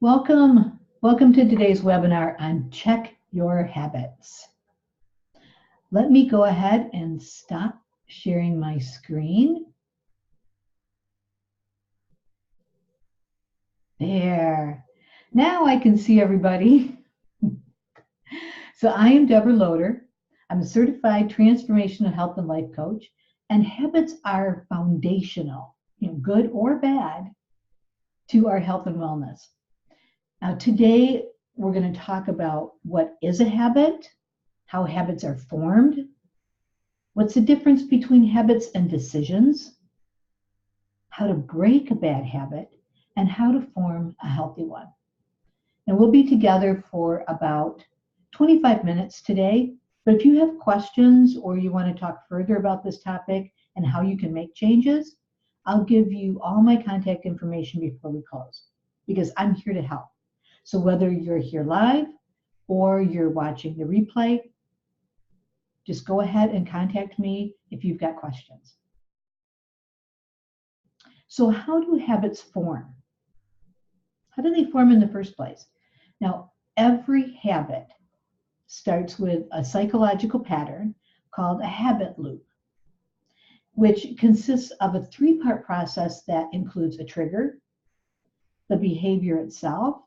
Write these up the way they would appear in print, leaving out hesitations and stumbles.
Welcome to today's webinar on Check Your Habits. Let me go ahead and stop sharing my screen. There. Now I can see everybody. So I am Deborah Loader. I'm a certified transformational health and life coach, and habits are foundational, good or bad, to our health and wellness. Now today we're going to talk about what is a habit, how habits are formed, what's the difference between habits and decisions, how to break a bad habit, and how to form a healthy one. And we'll be together for about 25 minutes today. But if you have questions or you want to talk further about this topic and how you can make changes, I'll give you all my contact information before we close, because I'm here to help. So whether you're here live or you're watching the replay, just go ahead and contact me if you've got questions. So how do habits form? How do they form in the first place? Now, every habit starts with a psychological pattern called a habit loop, which consists of a three-part process that includes a trigger, the behavior itself,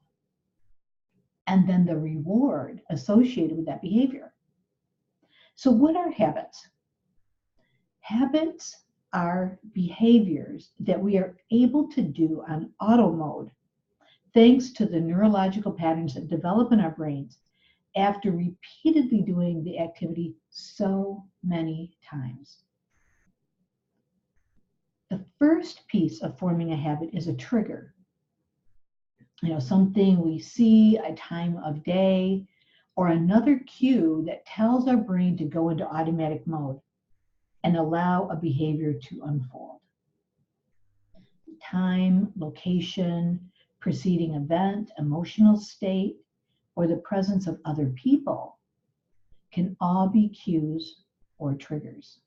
and then the reward associated with that behavior. So what are habits? Habits are behaviors that we are able to do on auto mode thanks to the neurological patterns that develop in our brains after repeatedly doing the activity so many times. The first piece of forming a habit is a trigger. Something we see, a time of day, or another cue that tells our brain to go into automatic mode and allow a behavior to unfold. Time, location, preceding event, emotional state, or the presence of other people can all be cues or triggers.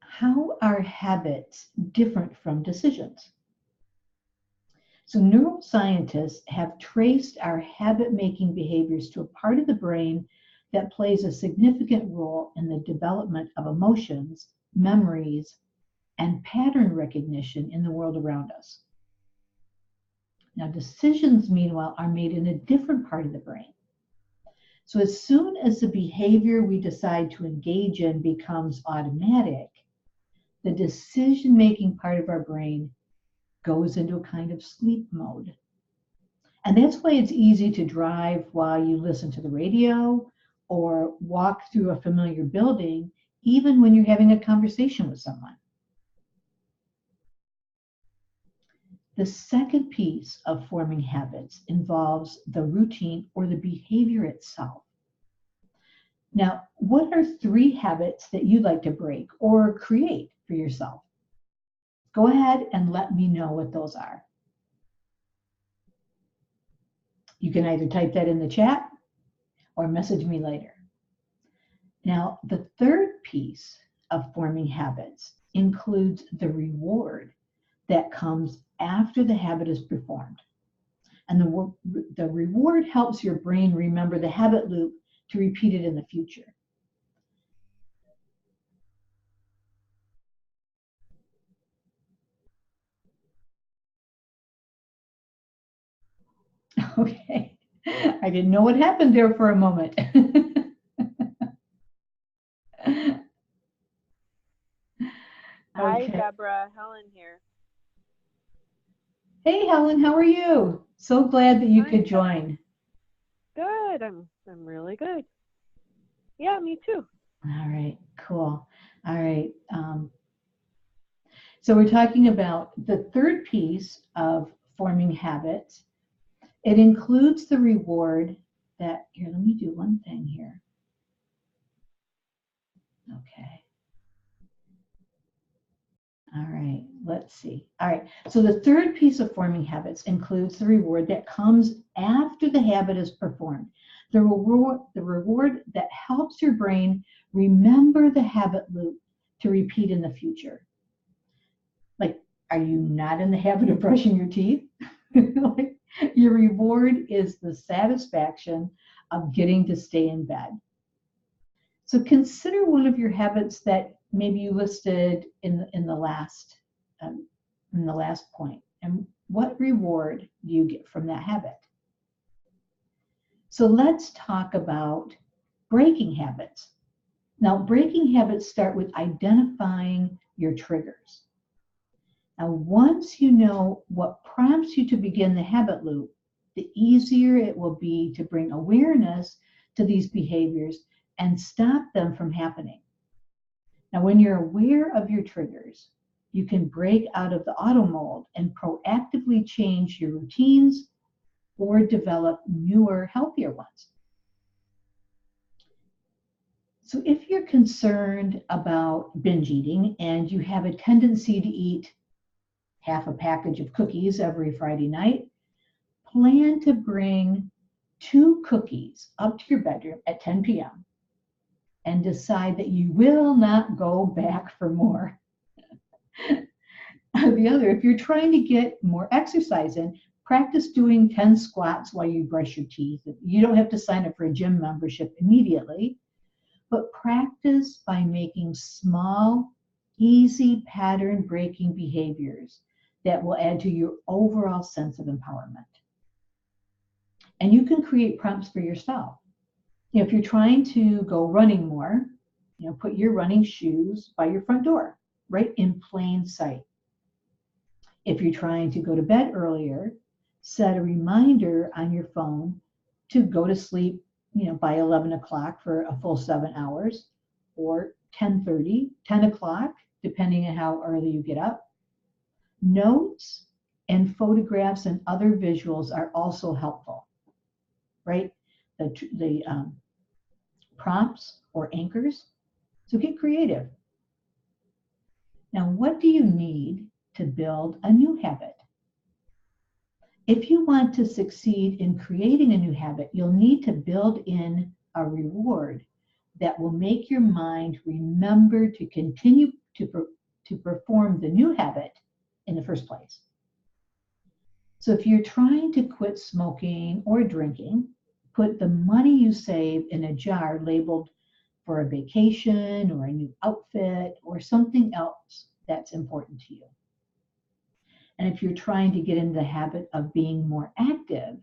How are habits different from decisions? So neuroscientists have traced our habit-making behaviors to a part of the brain that plays a significant role in the development of emotions, memories, and pattern recognition in the world around us. Now, decisions, meanwhile, are made in a different part of the brain. So as soon as the behavior we decide to engage in becomes automatic, the decision-making part of our brain goes into a kind of sleep mode. And that's why it's easy to drive while you listen to the radio or walk through a familiar building, even when you're having a conversation with someone. The second piece of forming habits involves the routine or the behavior itself. Now, what are 3 habits that you'd like to break or create for yourself? Go ahead and let me know what those are. You can either type that in the chat or message me later. Now, the third piece of forming habits includes the reward that comes after the habit is performed. And the reward helps your brain remember the habit loop to repeat it in the future. Okay, I didn't know what happened there for a moment. Hi, Deborah. Helen here. Hey, Helen, how are you? So glad that you could join. Good. I'm really good. Yeah, me too. All right, cool. All right. So we're talking about the third piece of forming habits. It includes the reward that, here, let me do one thing here. Okay. All right, let's see. All right, so the third piece of forming habits includes the reward that comes after the habit is performed. The reward that helps your brain remember the habit loop to repeat in the future. Like Are you not in the habit of brushing your teeth? Your reward is the satisfaction of getting to stay in bed. So consider one of your habits that maybe you listed in the last point, and what reward do you get from that habit? So let's talk about breaking habits. Now, breaking habits start with identifying your triggers. Now, once you know what prompts you to begin the habit loop, the easier it will be to bring awareness to these behaviors and stop them from happening. Now, when you're aware of your triggers, you can break out of the auto mold and proactively change your routines or develop newer, healthier ones. So if you're concerned about binge eating and you have a tendency to eat half a package of cookies every Friday night, plan to bring 2 cookies up to your bedroom at 10 p.m. and decide that you will not go back for more. The other, if you're trying to get more exercise in, practice doing 10 squats while you brush your teeth. You don't have to sign up for a gym membership immediately, but practice by making small, easy pattern breaking behaviors that will add to your overall sense of empowerment. And you can create prompts for yourself. If you're trying to go running more, put your running shoes by your front door, right in plain sight. If you're trying to go to bed earlier, set a reminder on your phone to go to sleep, by 11 o'clock for a full 7 hours, or 10:30, 10 o'clock, depending on how early you get up. Notes and photographs and other visuals are also helpful, right? The prompts or anchors. So get creative. Now, what do you need to build a new habit? If you want to succeed in creating a new habit, you'll need to build in a reward that will make your mind remember to continue to perform the new habit in the first place. So if you're trying to quit smoking or drinking, put the money you save in a jar labeled for a vacation or a new outfit or something else that's important to you. And if you're trying to get into the habit of being more active,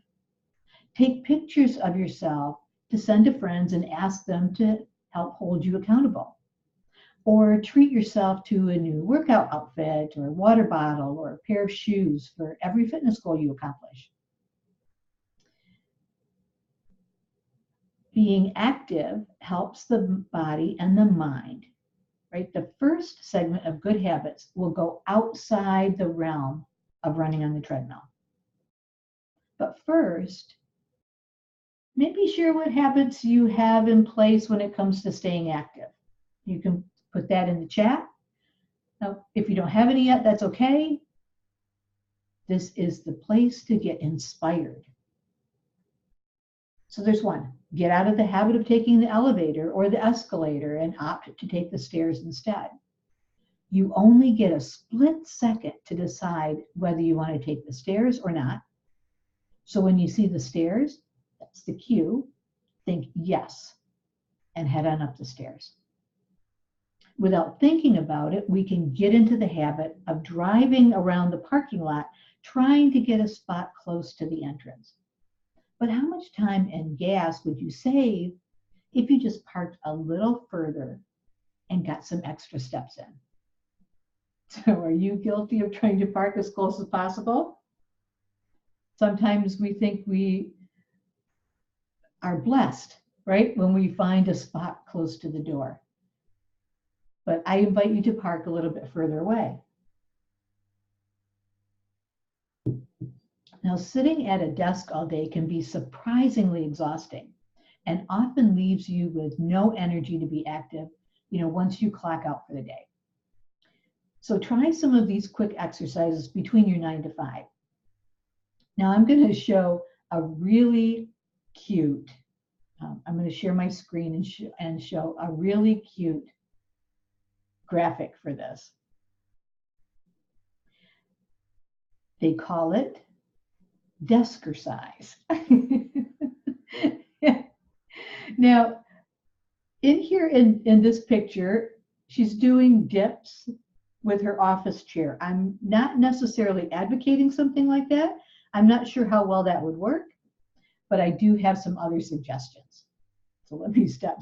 take pictures of yourself to send to friends and ask them to help hold you accountable. Or treat yourself to a new workout outfit or a water bottle or a pair of shoes for every fitness goal you accomplish. Being active helps the body and the mind, right? The first segment of good habits will go outside the realm of running on the treadmill. But first, maybe share what habits you have in place when it comes to staying active. You can put that in the chat. Now, if you don't have any yet, that's okay. This is the place to get inspired. So there's one. Get out of the habit of taking the elevator or the escalator and opt to take the stairs instead. You only get a split second to decide whether you want to take the stairs or not. So when you see the stairs, that's the cue. Think yes and head on up the stairs. Without thinking about it, we can get into the habit of driving around the parking lot trying to get a spot close to the entrance. But how much time and gas would you save if you just parked a little further and got some extra steps in? So are you guilty of trying to park as close as possible? Sometimes we think we are blessed, right, when we find a spot close to the door. But I invite you to park a little bit further away. Now, sitting at a desk all day can be surprisingly exhausting and often leaves you with no energy to be active, once you clock out for the day. So try some of these quick exercises between your 9 to 5. Now I'm going to show a really cute, I'm going to share my screen and show a really cute graphic for this. They call it deskercise. Now, in here in this picture, she's doing dips with her office chair. I'm not necessarily advocating something like that. I'm not sure how well that would work, but I do have some other suggestions. So let me stop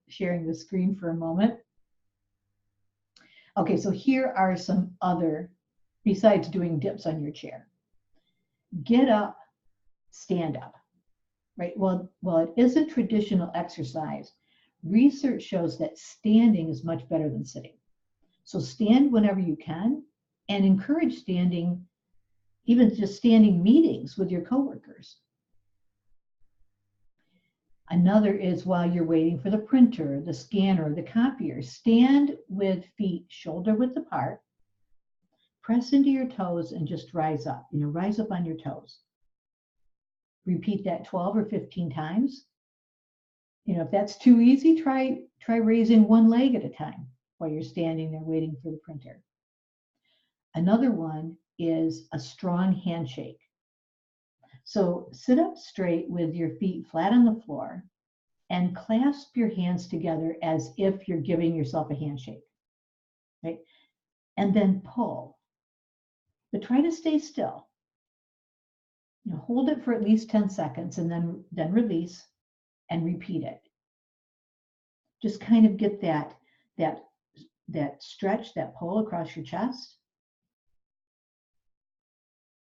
sharing the screen for a moment. Okay, so here are some other, besides doing dips on your chair. Get up, stand up, right? Well, it isn't traditional exercise. Research shows that standing is much better than sitting. So stand whenever you can and encourage standing, even just standing meetings with your coworkers. Another is while you're waiting for the printer, the scanner, the copier, stand with feet shoulder width apart, press into your toes and just rise up, rise up on your toes. Repeat that 12 or 15 times. If that's too easy, try raising one leg at a time while you're standing there waiting for the printer. Another one is a strong handshake. So sit up straight with your feet flat on the floor and clasp your hands together as if you're giving yourself a handshake, right? And then pull. But try to stay still. Hold it for at least 10 seconds and then release and repeat it. Just kind of get that stretch, that pull across your chest.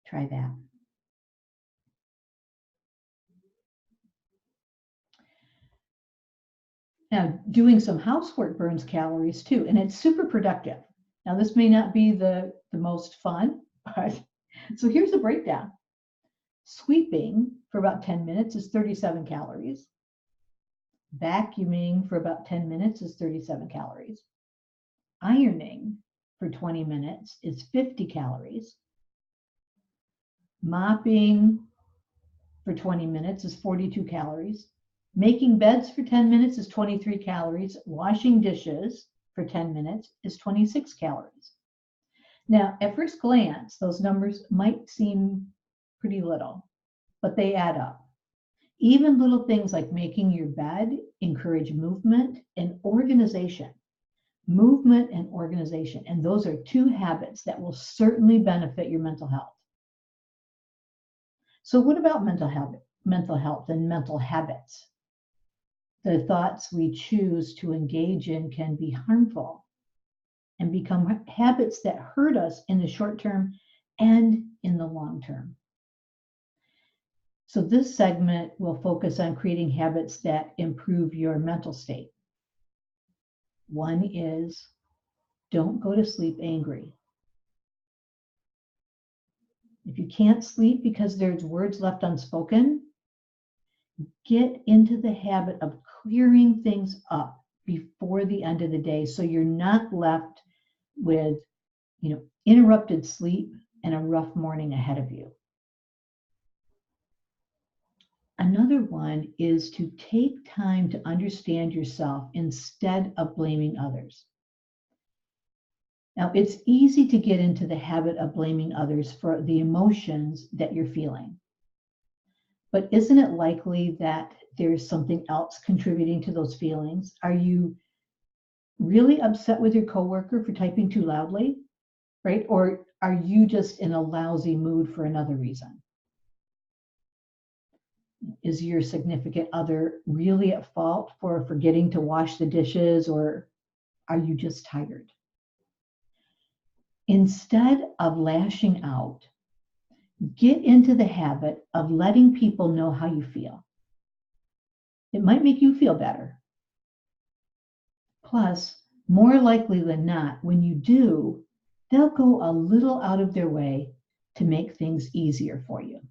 Try that. Now, doing some housework burns calories too, and it's super productive. Now, this may not be the most fun, but so here's a breakdown. Sweeping for about 10 minutes is 37 calories. Vacuuming for about 10 minutes is 37 calories. Ironing for 20 minutes is 50 calories. Mopping for 20 minutes is 42 calories. Making beds for 10 minutes is 23 calories. Washing dishes for 10 minutes is 26 calories. Now, at first glance, those numbers might seem pretty little, but they add up. Even little things like making your bed encourage movement and organization. Movement and organization. And those are two habits that will certainly benefit your mental health. So what about mental health and mental habits? The thoughts we choose to engage in can be harmful and become habits that hurt us in the short term and in the long term. So this segment will focus on creating habits that improve your mental state. One is don't go to sleep angry. If you can't sleep because there's words left unspoken, get into the habit of clearing things up before the end of the day so you're not left with, interrupted sleep and a rough morning ahead of you. Another one is to take time to understand yourself instead of blaming others. Now, it's easy to get into the habit of blaming others for the emotions that you're feeling. But isn't it likely that there's something else contributing to those feelings? Are you really upset with your coworker for typing too loudly, right? Or are you just in a lousy mood for another reason? Is your significant other really at fault for forgetting to wash the dishes, or are you just tired? Instead of lashing out, get into the habit of letting people know how you feel. It might make you feel better. Plus, more likely than not, when you do, they'll go a little out of their way to make things easier for you.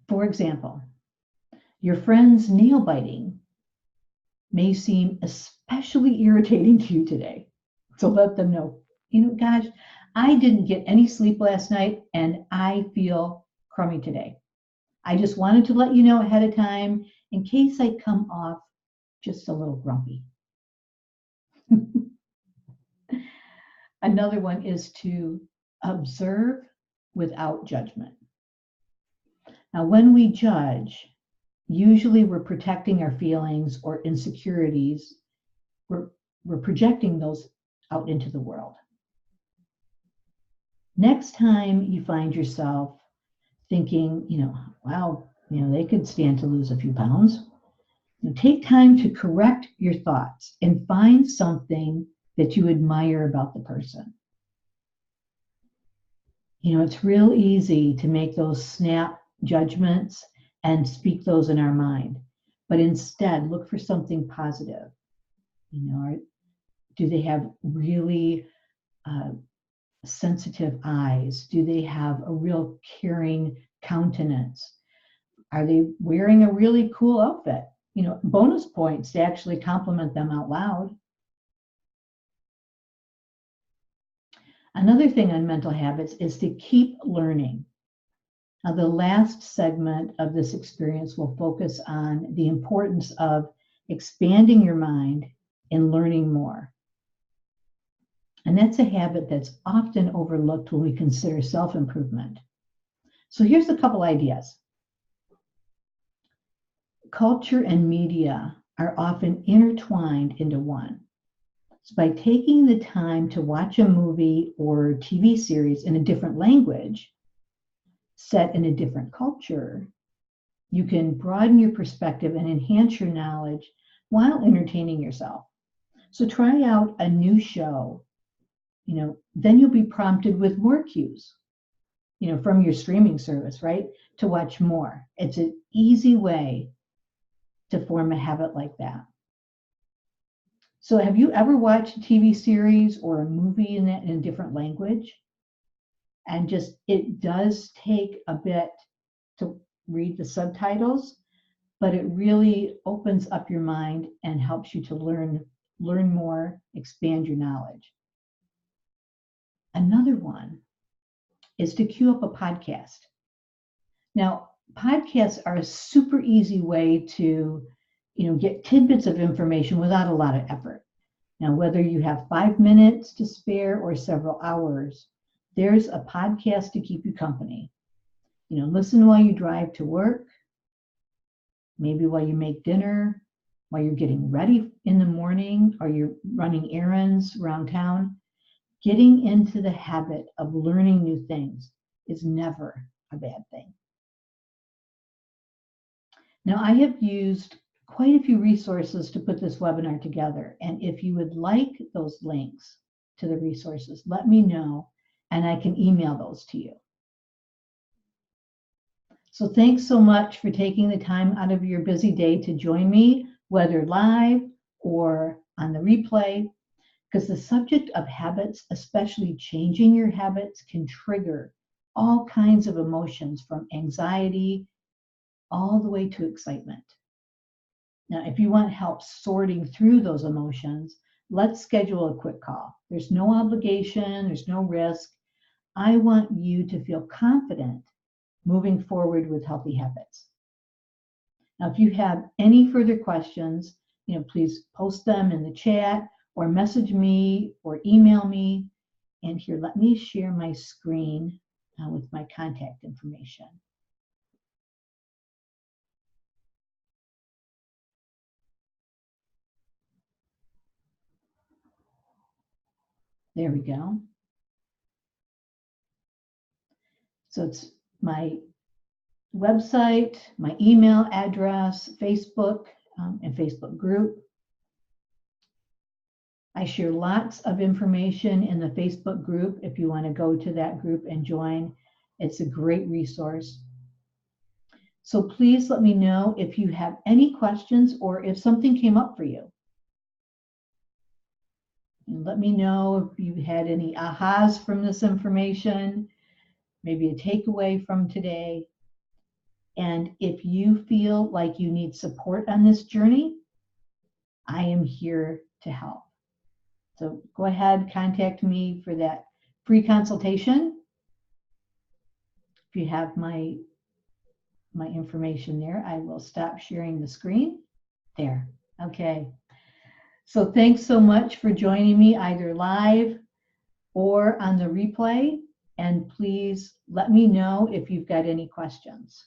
For example, your friend's nail biting may seem especially irritating to you today. So let them know, gosh, I didn't get any sleep last night and I feel crummy today. I just wanted to let you know ahead of time in case I come off just a little grumpy. Another one is to observe without judgment. Now, when we judge, usually we're protecting our feelings or insecurities. We're projecting those out into the world. Next time you find yourself thinking, wow, they could stand to lose a few pounds, take time to correct your thoughts and find something that you admire about the person. It's real easy to make those snap judgments and speak those in our mind, but instead look for something positive. Do they have really sensitive eyes? Do they have a real caring countenance? Are they wearing a really cool outfit? Bonus points to actually compliment them out loud. Another thing on mental habits is to keep learning. Now, the last segment of this experience will focus on the importance of expanding your mind and learning more. And that's a habit that's often overlooked when we consider self-improvement. So here's a couple ideas. Culture and media are often intertwined into one. So by taking the time to watch a movie or TV series in a different language, set in a different culture, you can broaden your perspective and enhance your knowledge while entertaining yourself. So try out a new show, then you'll be prompted with more cues, from your streaming service, right? To watch more. It's an easy way to form a habit like that. So have you ever watched a TV series or a movie in a different language? And it does take a bit to read the subtitles, but it really opens up your mind and helps you to learn more, expand your knowledge. Another one is to queue up a podcast. Now, podcasts are a super easy way to get tidbits of information without a lot of effort. Now, whether you have 5 minutes to spare or several hours, there's a podcast to keep you company. Listen while you drive to work, maybe while you make dinner, while you're getting ready in the morning, or you're running errands around town. Getting into the habit of learning new things is never a bad thing. Now, I have used quite a few resources to put this webinar together. And if you would like those links to the resources, let me know and I can email those to you. So thanks so much for taking the time out of your busy day to join me, whether live or on the replay, because the subject of habits, especially changing your habits, can trigger all kinds of emotions from anxiety all the way to excitement. Now, if you want help sorting through those emotions, let's schedule a quick call. There's no obligation, there's no risk. I want you to feel confident moving forward with healthy habits. Now, if you have any further questions, please post them in the chat or message me or email me. And here, let me share my screen with my contact information. There we go. So it's my website, my email address, Facebook, and Facebook group. I share lots of information in the Facebook group if you want to go to that group and join. It's a great resource. So please let me know if you have any questions or if something came up for you. And let me know if you had any ahas from this information, maybe a takeaway from today. And if you feel like you need support on this journey, I am here to help. So go ahead, contact me for that free consultation. If you have my information there, I will stop sharing the screen. There, okay. So thanks so much for joining me either live or on the replay. And please let me know if you've got any questions.